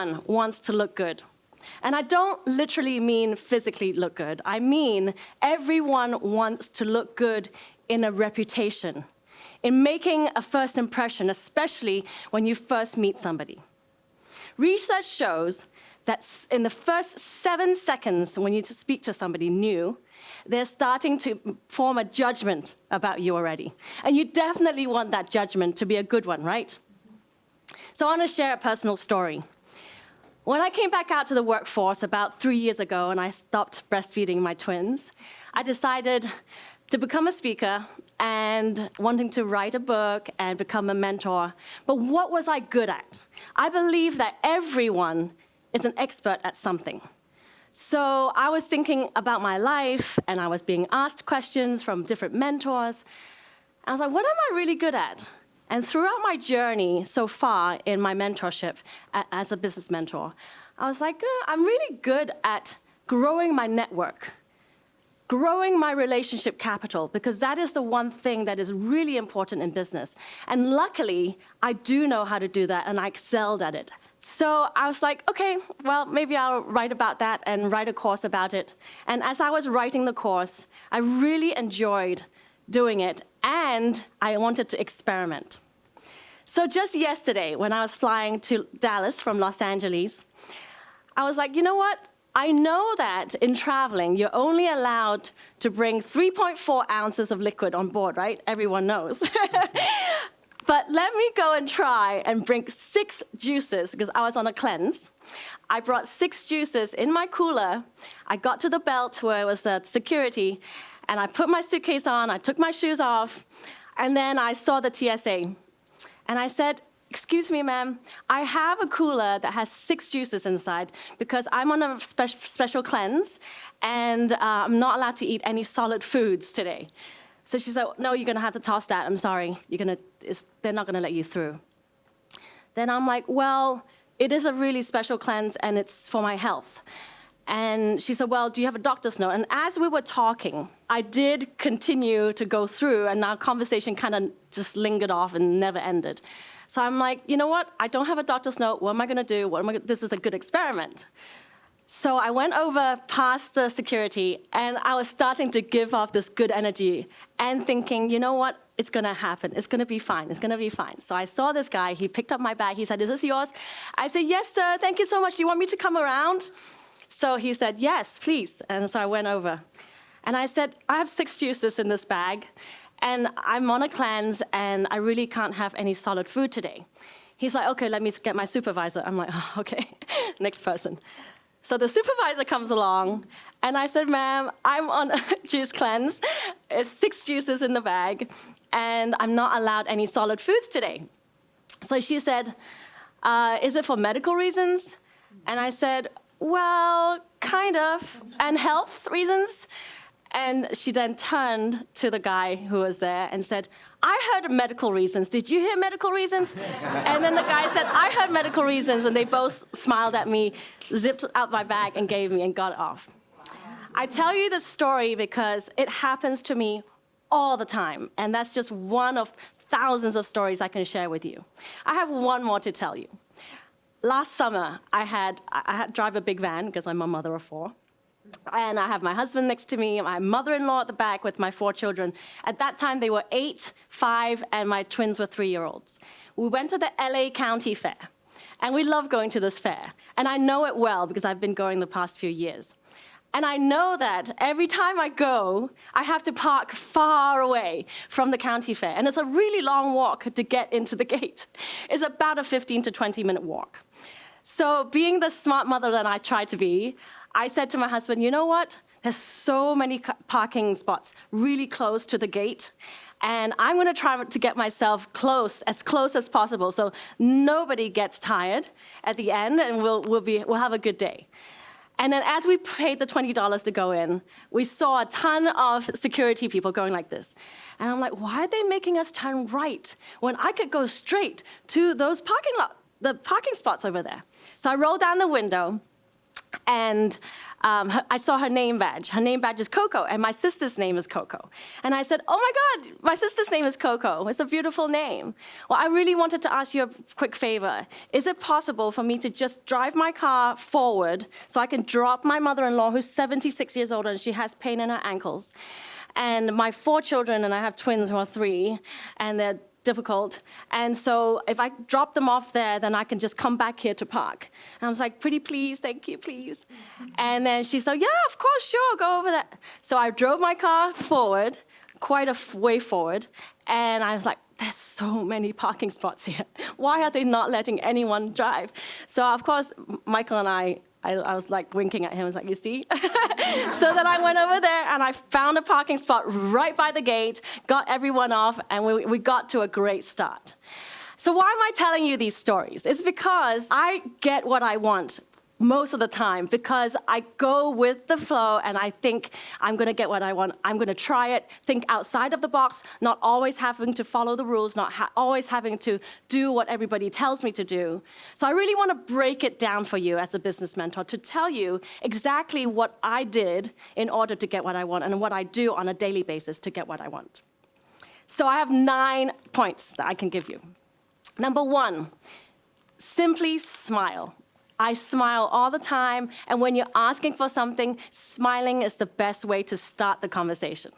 Everyone wants to look good. And I don't literally mean physically look good. I mean everyone wants to look good in a reputation, in making a first impression, especially when you first meet somebody. Research shows that in the first 7 seconds when you speak to somebody new, they're starting to form a judgment about you already. And you definitely want that judgment to be a good one, right? So I want to share a personal story. When I came back out to the workforce about 3 years ago and I stopped breastfeeding my twins, I decided to become a speaker and wanting to write a book and become a mentor. But what was I good at? I believe that everyone is an expert at something. So I was thinking about my life, and I was being asked questions from different mentors. I was like, what am I really good at? And throughout my journey so far in my mentorship as a business mentor, I was like, I'm really good at growing my network, growing my relationship capital, because that is the one thing that is really important in business. And luckily, I do know how to do that, and I excelled at it. So I was like, okay, well, maybe I'll write about that and write a course about it. And as I was writing the course, I really enjoyed doing it, and I wanted to experiment. So just yesterday, when I was flying to Dallas from Los Angeles, I was like, you know what? I know that in traveling, you're only allowed to bring 3.4 ounces of liquid on board, right? Everyone knows. But let me go and try and bring 6 juices, because I was on a cleanse. I brought 6 juices in my cooler. I got to the belt where it was security, and I put my suitcase on, I took my shoes off, and then I saw the TSA. And I said, excuse me, ma'am, I have a cooler that has 6 juices inside because I'm on a special cleanse, and I'm not allowed to eat any solid foods today. So she said, no, you're going to have to toss that. I'm sorry. They're not going to let you through. Then I'm like, well, it is a really special cleanse, and it's for my health. And she said, well, do you have a doctor's note? And as we were talking, I did continue to go through, and our conversation kind of just lingered off and never ended. So I'm like, you know what? I don't have a doctor's note. What am I going to do? This is a good experiment. So I went over past the security, and I was starting to give off this good energy and thinking, you know what? It's going to happen. It's going to be fine. It's going to be fine. So I saw this guy. He picked up my bag. He said, is this yours? I said, yes, sir. Thank you so much. Do you want me to come around? So he said, yes, please. And so I went over. And I said, I have 6 juices in this bag, and I'm on a cleanse, and I really can't have any solid food today. He's like, okay, let me get my supervisor. I'm like, oh, okay, next person. So the supervisor comes along, and I said, ma'am, I'm on a juice cleanse. It's 6 juices in the bag, and I'm not allowed any solid foods today. So she said, is it for medical reasons? And I said, well, kind of, and health reasons. And she then turned to the guy who was there and said, I heard medical reasons. Did you hear medical reasons? And then the guy said, I heard medical reasons. And they both smiled at me, zipped out my bag, and gave me and got off. I tell you this story because it happens to me all the time. And that's just one of thousands of stories I can share with you. I have one more to tell you. Last summer, I had to drive a big van because I'm a mother of 4. And I have my husband next to me, my mother-in-law at the back with my 4 children. At that time, they were 8, 5, and my twins were 3-year-olds. We went to the LA County Fair, and we love going to this fair. And I know it well because I've been going the past few years. And I know that every time I go, I have to park far away from the county fair. And it's a really long walk to get into the gate. It's about a 15 to 20-minute walk. So being the smart mother that I try to be, I said to my husband, you know what? There's so many parking spots really close to the gate, and I'm going to try to get myself as close as possible, so nobody gets tired at the end, and we'll have a good day. And then as we paid the $20 to go in, we saw a ton of security people going like this. And I'm like, why are they making us turn right when I could go straight to those the parking spots over there? So I rolled down the window, And I saw her name badge. Her name badge is Coco, and my sister's name is Coco. And I said, oh my God, my sister's name is Coco. It's a beautiful name. Well, I really wanted to ask you a quick favor. Is it possible for me to just drive my car forward so I can drop my mother-in-law, who's 76 years old, and she has pain in her ankles, and my 4 children, and I have twins who are 3, and they're difficult. And so if I drop them off there, then I can just come back here to park. And I was like, pretty please, thank you, please. And then she said, yeah, of course, sure, go over there. So I drove my car forward, quite a way forward, and I was like, there's so many parking spots here. Why are they not letting anyone drive? So of course, Michael and I was like winking at him. I was like, you see? So then I went over there and I found a parking spot right by the gate, got everyone off, and we got to a great start. So why am I telling you these stories? It's because I get what I want most of the time, because I go with the flow and I think I'm going to get what I want. I'm going to try it, think outside of the box, not always having to follow the rules, not always having to do what everybody tells me to do. So I really want to break it down for you as a business mentor to tell you exactly what I did in order to get what I want and what I do on a daily basis to get what I want. So I have 9 points that I can give you. Number 1, simply smile. I smile all the time, and when you're asking for something, smiling is the best way to start the conversation.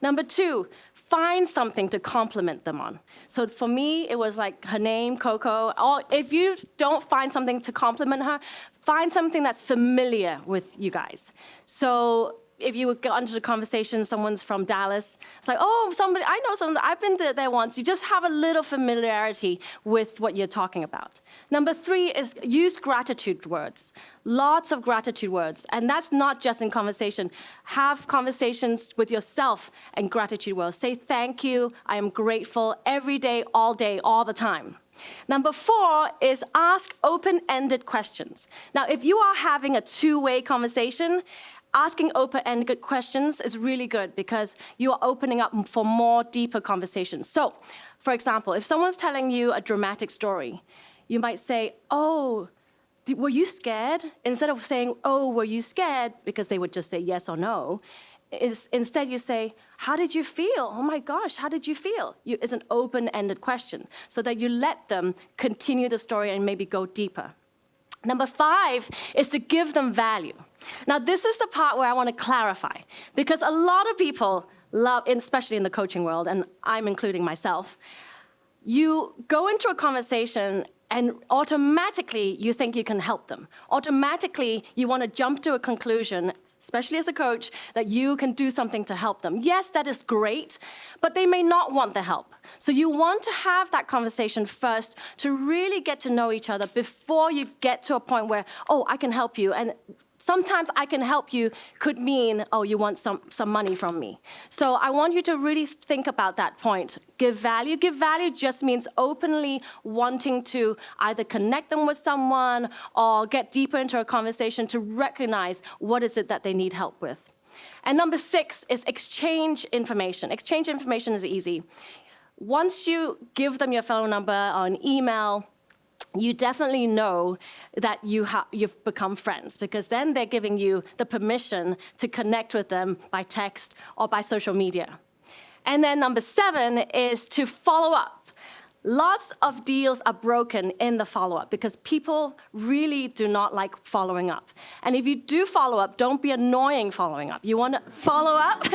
Number 2, find something to compliment them on. So for me, it was like her name, Coco. Or if you don't find something to compliment her, find something that's familiar with you guys. So if you would get into the conversation, someone's from Dallas, it's like, oh, somebody, I know someone, I've been there once. You just have a little familiarity with what you're talking about. Number 3 is use gratitude words, lots of gratitude words. And that's not just in conversation. Have conversations with yourself and gratitude words. Say thank you, I am grateful every day, all the time. Number 4 is ask open-ended questions. Now, if you are having a two-way conversation, asking open-ended questions is really good because you are opening up for more deeper conversations. So, for example, if someone's telling you a dramatic story, you might say, oh, were you scared? Instead of saying, oh, were you scared? Because they would just say yes or no. Instead you say, how did you feel? Oh my gosh, how did you feel? It's an open-ended question so that you let them continue the story and maybe go deeper. Number 5 is to give them value. Now, this is the part where I want to clarify, because a lot of people love, especially in the coaching world, and I'm including myself, you go into a conversation and automatically you think you can help them. Automatically, you want to jump to a conclusion, especially as a coach, that you can do something to help them. Yes, that is great, but they may not want the help. So you want to have that conversation first to really get to know each other before you get to a point where, oh, I can help you. And sometimes I can help you could mean, oh, you want some money from me. So I want you to really think about that point. Give value. Give value just means openly wanting to either connect them with someone or get deeper into a conversation to recognize what is it that they need help with. And number 6 is exchange information. Exchange information is easy. Once you give them your phone number or an email, you definitely know that you've become friends, because then they're giving you the permission to connect with them by text or by social media. And then number 7 is to follow up. Lots of deals are broken in the follow-up because people really do not like following up. And if you do follow up, don't be annoying following up. You want to follow up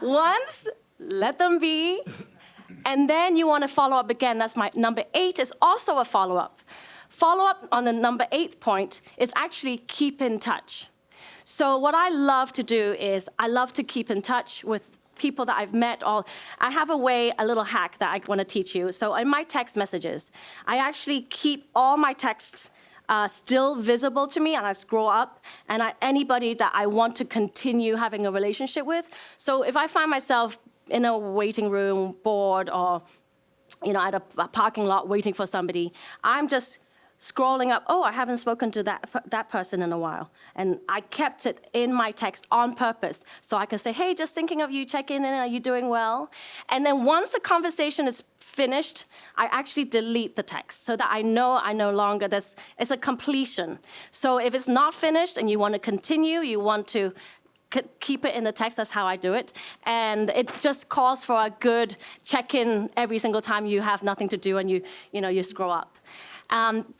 once, let them be, and then you want to follow up again. That's my number 8 is also a follow-up. Follow-up on the number 8 point is actually keep in touch. So what I love to do is I love to keep in touch with people that I've met. I have a little hack that I want to teach you. So in my text messages, I actually keep all my texts still visible to me, and I scroll up, and anybody that I want to continue having a relationship with. So if I find myself in a waiting room, bored, or at a parking lot waiting for somebody, I'm just scrolling up, oh, I haven't spoken to that person in a while. And I kept it in my text on purpose so I can say, hey, just thinking of you, check in, are you doing well? And then once the conversation is finished, I actually delete the text so that I no longer, it's a completion. So if it's not finished and you want to continue, you want to keep it in the text, that's how I do it. And it just calls for a good check-in every single time you have nothing to do and you scroll up.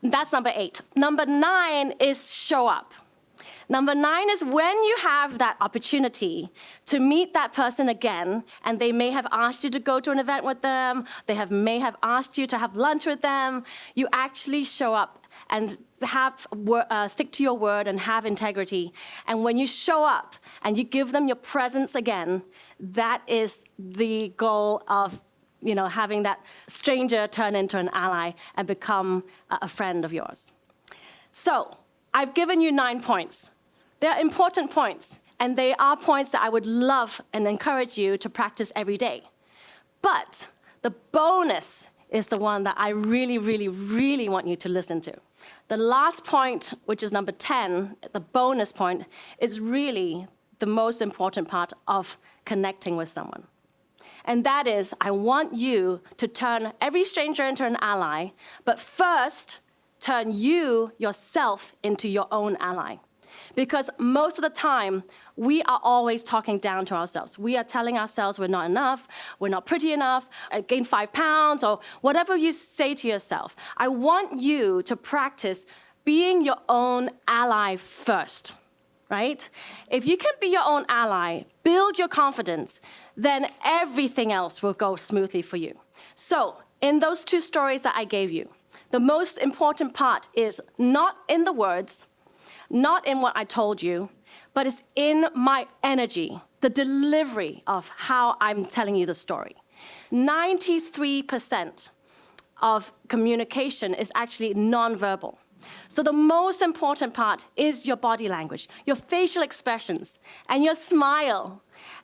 That's number 8. Number 9 is show up. Number 9 is when you have that opportunity to meet that person again, and they may have asked you to go to an event with them, may have asked you to have lunch with them, you actually show up and stick to your word and have integrity. And when you show up and you give them your presence again, that is the goal of having that stranger turn into an ally and become a friend of yours. So I've given you 9 points. They're important points, and they are points that I would love and encourage you to practice every day. But the bonus is the one that I really, really, really want you to listen to. The last point, which is number 10, the bonus point, is really the most important part of connecting with someone. And that is, I want you to turn every stranger into an ally, but first, turn you, yourself, into your own ally. Because most of the time, we are always talking down to ourselves. We are telling ourselves we're not enough, we're not pretty enough, I gained 5 pounds, or whatever you say to yourself. I want you to practice being your own ally first. Right? If you can be your own ally, build your confidence, then everything else will go smoothly for you. So, in those 2 stories that I gave you, the most important part is not in the words, not in what I told you, but it's in my energy, the delivery of how I'm telling you the story. 93% of communication is actually nonverbal. So the most important part is your body language, your facial expressions, and your smile.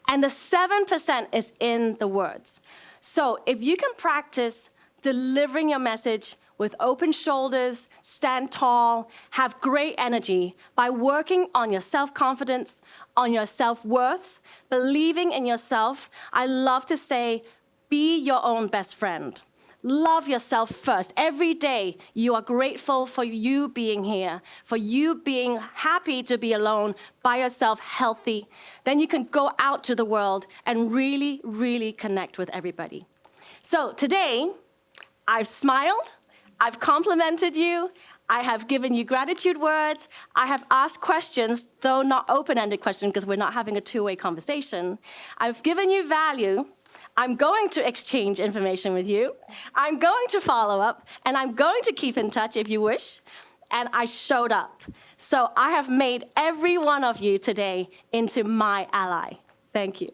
And the 7% is in the words. So if you can practice delivering your message with open shoulders, stand tall, have great energy by working on your self-confidence, on your self-worth, believing in yourself, I love to say, be your own best friend. Love yourself first. Every day, you are grateful for you being here, for you being happy to be alone, by yourself, healthy. Then you can go out to the world and really, really connect with everybody. So today, I've smiled, I've complimented you, I have given you gratitude words, I have asked questions, though not open-ended questions because we're not having a two-way conversation. I've given you value. I'm going to exchange information with you. I'm going to follow up, and I'm going to keep in touch if you wish. And I showed up. So I have made every one of you today into my ally. Thank you.